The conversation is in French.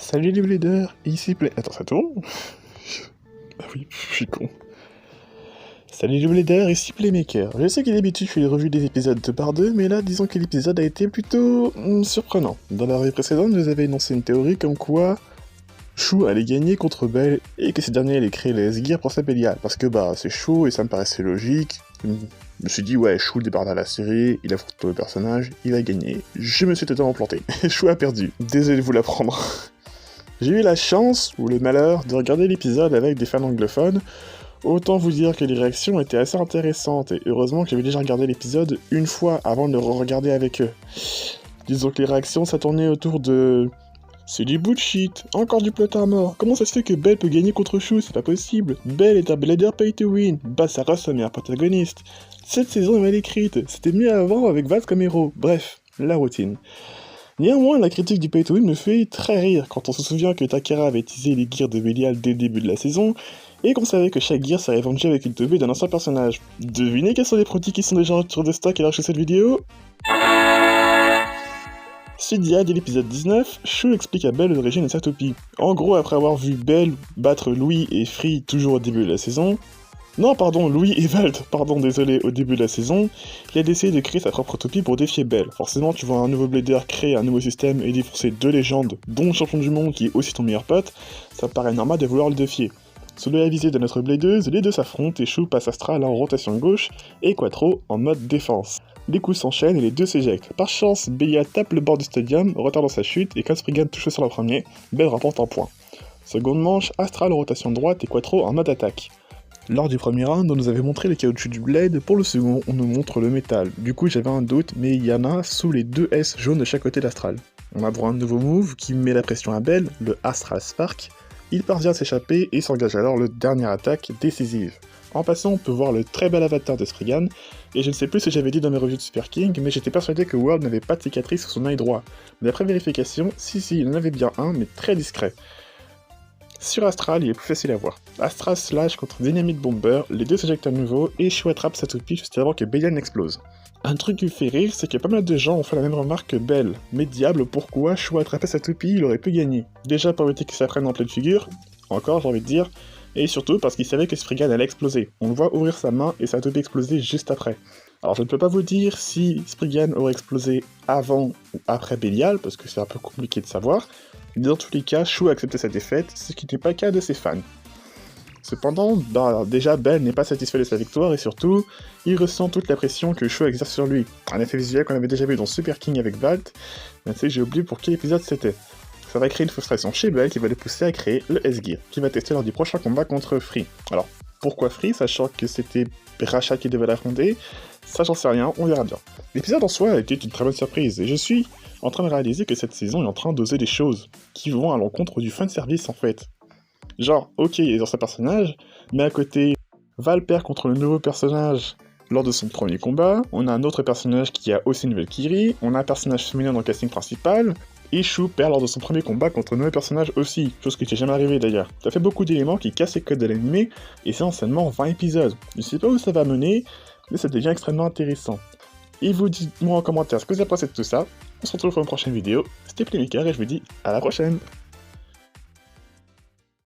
Salut les bleeders, ici Attends, ça tourne? Ah oui, je suis con. Salut les bleeders, ici Playmaker. Je sais que d'habitude je fais les revues des épisodes 2 par 2, mais là disons que l'épisode a été plutôt surprenant. Dans la revue précédente, je vous avais énoncé une théorie comme quoi Shu allait gagner contre Bell et que ce dernier allait créer les S-Gear pour sa Bélial, parce que c'est Shu et ça me paraissait logique. Je me suis dit ouais, Shu débarque à la série, il affronte le personnage, il va gagner. Je me suis totalement planté. Shu a perdu. Désolé de vous l'apprendre. J'ai eu la chance, ou le malheur, de regarder l'épisode avec des fans anglophones. Autant vous dire que les réactions étaient assez intéressantes, et heureusement que j'avais déjà regardé l'épisode une fois avant de le re-regarder avec eux. Disons que les réactions, ça tournait autour de... C'est du bullshit, encore du plot armor, comment ça se fait que Bell peut gagner contre Shu, c'est pas possible. Bell est un blader pay to win, ça reste sa meilleure protagoniste. Cette saison est mal écrite, c'était mieux avant avec Vaz comme héros, bref, la routine. Néanmoins, la critique du pay to win me fait très rire quand on se souvient que Takara avait teasé les gears de Belial dès le début de la saison, et qu'on savait que chaque gear serait vendu avec une teubée d'un ancien personnage. Devinez quels sont les produits qui sont déjà sur des stocks à l'heure de cette vidéo? Sudia de l'épisode 19, Shu explique à Bell l'origine de sa toupie. En gros, après avoir vu Bell battre Louis et Free toujours au début de la saison... Non, pardon, Louis et Vald, au début de la saison, il a décidé de créer sa propre toupie pour défier Bell. Forcément, tu vois un nouveau blader créer un nouveau système et défoncer deux légendes, dont le champion du monde qui est aussi ton meilleur pote, ça paraît normal de vouloir le défier. Sous le avisé de notre bladeuse, les deux s'affrontent et Shu passe Astral en rotation gauche et Quattro en mode défense. Les coups s'enchaînent et les deux s'éjectent. Par chance, Belia tape le bord du stadium, retardant sa chute, et quand Spriggan touche sur le premier, Bell rapporte un point. Seconde manche, Astral en rotation droite et Quattro en mode attaque. Lors du premier round, on nous avait montré les caoutchoucs du blade, pour le second, on nous montre le métal. Du coup, j'avais un doute, mais il y en a sous les deux S jaunes de chaque côté d'Astral. On a droit à un nouveau move qui met la pression à Bell, le Astral Spark. Il parvient à s'échapper et s'engage alors le dernier attaque décisive. En passant, on peut voir le très bel avatar de Spriggan, et je ne sais plus ce que j'avais dit dans mes revues de Super King, mais j'étais persuadé que World n'avait pas de cicatrice sur son œil droit. Mais après vérification, si, il en avait bien un, mais très discret. Sur Astral, il est plus facile à voir. Astral slash contre Dynamite Bomber, les deux s'éjectent à nouveau, et Shu attrape sa toupie juste avant que Belial n'explose. Un truc qui me fait rire, c'est que pas mal de gens ont fait la même remarque que Bell. Mais diable, pourquoi Shu attrapait sa toupie, il aurait pu gagner. Déjà pour éviter qu'il s'apprenne en pleine figure, encore j'ai envie de dire, et surtout parce qu'il savait que Spriggan allait exploser. On le voit ouvrir sa main et sa toupie exploser juste après. Alors je ne peux pas vous dire si Spriggan aurait explosé avant ou après Belial, parce que c'est un peu compliqué de savoir, mais dans tous les cas, Shu a accepté sa défaite, ce qui n'est pas le cas de ses fans. Cependant, déjà Bell n'est pas satisfait de sa victoire, et surtout, il ressent toute la pression que Shu exerce sur lui. Un effet visuel qu'on avait déjà vu dans Super King avec Valt, mais tu sais, j'ai oublié pour quel épisode c'était. Ça va créer une frustration chez Bell qui va le pousser à créer le S-Gear, qui va tester lors du prochain combat contre Free. Alors, pourquoi Free, sachant que c'était Racha qui devait l'affronter? Ça j'en sais rien, on verra bien. L'épisode en soi a été une très bonne surprise, et je suis en train de réaliser que cette saison est en train d'oser des choses qui vont à l'encontre du fanservice en fait. Genre, ok, il y a les anciens personnages, mais à côté, Val perd contre le nouveau personnage lors de son premier combat, on a un autre personnage qui a aussi une nouvelle Kiri, on a un personnage féminin dans le casting principal, et Shu perd lors de son premier combat contre un nouveau personnage aussi, chose qui n'était jamais arrivée d'ailleurs. Ça fait beaucoup d'éléments qui cassent les codes de l'anime, et c'est anciennement 20 épisodes. Je sais pas où ça va mener, mais ça devient extrêmement intéressant. Et vous dites-moi en commentaire ce que vous avez pensé de tout ça. On se retrouve pour une prochaine vidéo. C'était Playmaker et je vous dis à la prochaine.